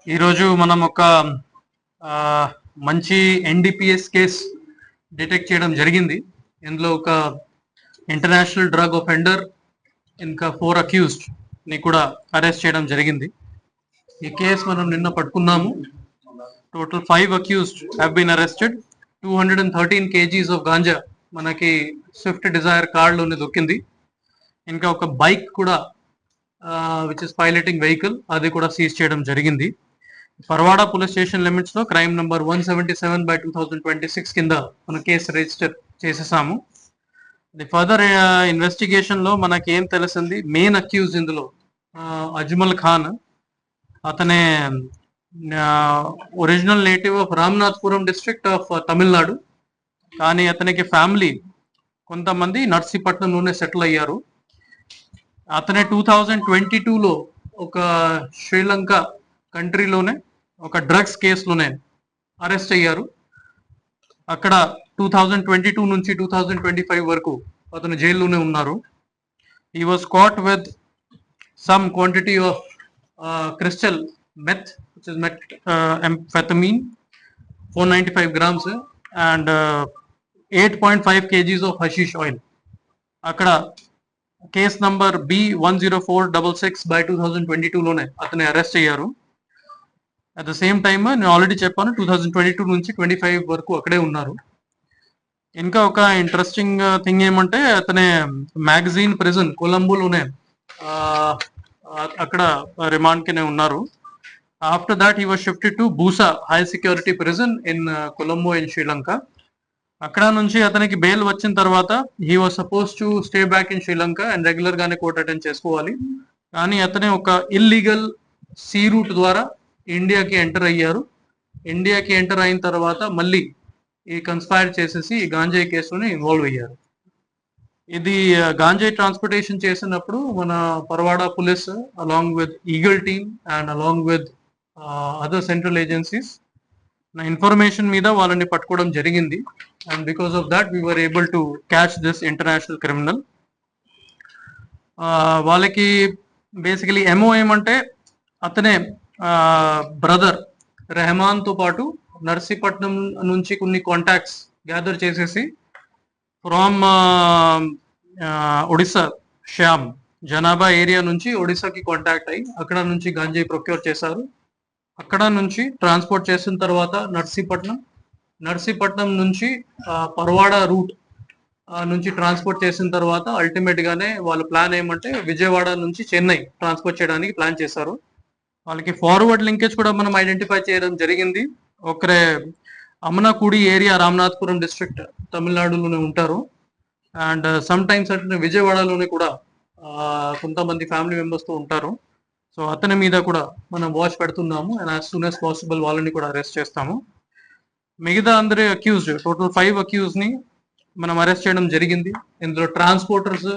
ఈరోజు మనం ఒక మంచి ఎన్డీపీఎస్ కేస్ డిటెక్ట్ చేయడం జరిగింది. ఇందులో ఒక ఇంటర్నేషనల్ డ్రగ్ ఒఫెండర్ ఇంకా 4 అక్యూజ్డ్ ని కూడా అరెస్ట్ చేయడం జరిగింది. ఈ కేసు మనం నిన్న పట్టుకున్నాము. Total 5 accused have been arrested. 213 kgs of ganja మనకి స్విఫ్ట్ డిజైర్ కార్లోనే దొరికింది. ఇంకా ఒక బైక్ కూడా విచ్ ఇస్ పైలటింగ్ వెహికల్ అది కూడా సీజ్ చేయడం జరిగింది. పరవాడ పోలీస్ స్టేషన్ లిమిట్స్ లో క్రైమ్ నంబర్ 177/2026 కింద మన కేసు రిజిస్టర్ చేసేసాము. ది ఫర్దర్ ఇన్వెస్టిగేషన్ లో మనకి ఏం తెలిసింది, మెయిన్ అక్యూజ్ ఇందులో అజ్మల్ ఖాన్. అతనే original native of Ramanathapuram district of Tamil Nadu. కానీ అతనికి ఫ్యామిలీ కొంతమంది నర్సీపట్నంలోనే సెటిల్ అయ్యారు. అతనే 2022లో ఒక శ్రీలంక కంట్రీలోనే ఒక డ్రగ్స్ కేసులోనే అరెస్ట్ అయ్యారు. అక్కడ 2022 నుంచి 2025 వరకు అతను జైల్లోనే ఉన్నారు. He was caught with some quantity of crystal meth which is methamphetamine 495 grams and 8.5 kgs of hashish oil. అక్కడ కేస్ నంబర్ B10466/2022లోనే అతన్ని అరెస్ట్ అయ్యారు. అట్ ద సేమ్ టైమ్ నేను ఆల్రెడీ చెప్పాను 2022 నుంచి 25 వరకు అక్కడే ఉన్నారు. ఇంకా ఒక ఇంట్రెస్టింగ్ థింగ్ ఏమంటే అతనే మ్యాగజైన్ ప్రిజన్ కొలంబోలోనే అక్కడ రిమాండ్ కినే ఉన్నారు. After that he was shifted to Boosa high security prison in Colombo in Sri Lanka. అక్కడ నుంచి అతనికి బెయిల్ వచ్చిన తర్వాత he was suppose to stay back in Sri Lanka and regular గానే కోర్ట్ అటెండ్ చేసుకోవాలి. కానీ అతనే ఒక ఇల్లీగల్ సీ రూట్ ద్వారా ఇండియాకి ఎంటర్ అయ్యారు. ఇండియాకి ఎంటర్ అయిన తర్వాత మళ్ళీ ఈ కన్స్పైర్ చేసేసి ఈ గాంజాయి కేసులోనే ఇన్వాల్వ్ అయ్యారు. ఇది గాంజాయి ట్రాన్స్పోర్టేషన్ చేసినప్పుడు మన Paravada police along with eagle team and along with other central agencies నా ఇన్ఫర్మేషన్ మీద వాళ్ళని పట్టుకోవడం జరిగింది. And because of that we were able to catch this international criminal. వాళ్ళకి బేసికలీ ఎంఓ ఏమంటే అతనే బ్రదర్ రెహమాన్ తో పాటు నర్సీపట్నం నుంచి కొన్ని కాంటాక్ట్స్ గ్యాదర్ చేసేసి ఫ్రమ్ ఒడిస్సా శ్యామ్ జనాభా ఏరియా నుంచి ఒడిస్సాకి కాంటాక్ట్ అయ్యి అక్కడ నుంచి గంజాయి ప్రొక్యూర్ చేశారు. అక్కడ నుంచి ట్రాన్స్పోర్ట్ చేసిన తర్వాత నర్సీపట్నం నుంచి పరవాడ రూట్ నుంచి ట్రాన్స్పోర్ట్ చేసిన తర్వాత అల్టిమేట్ గానే వాళ్ళ ప్లాన్ ఏమంటే విజయవాడ నుంచి చెన్నై ట్రాన్స్పోర్ట్ చేయడానికి ప్లాన్ చేశారు. వాళ్ళకి ఫార్వర్డ్ లింకేజ్ కూడా మనం ఐడెంటిఫై చేయడం జరిగింది. ఒకరే అమనాకుడి ఏరియా రామనాథపురం డిస్ట్రిక్ట్ తమిళనాడులోనే ఉంటారు. అండ్ సమ్ టైమ్స్ అంటే విజయవాడలోనే కూడా కొంతమంది ఫ్యామిలీ మెంబర్స్ తో ఉంటారు. సో అతని మీద కూడా మనం వాచ్ పెడుతున్నాము and as soon as possible వాళ్ళని కూడా అరెస్ట్ చేస్తాము. మిగతా అందరి అక్యూజ్డ్ టోటల్ 5 అక్యూజ్ ని మనం అరెస్ట్ చేయడం జరిగింది. ఇందులో ట్రాన్స్పోర్టర్స్,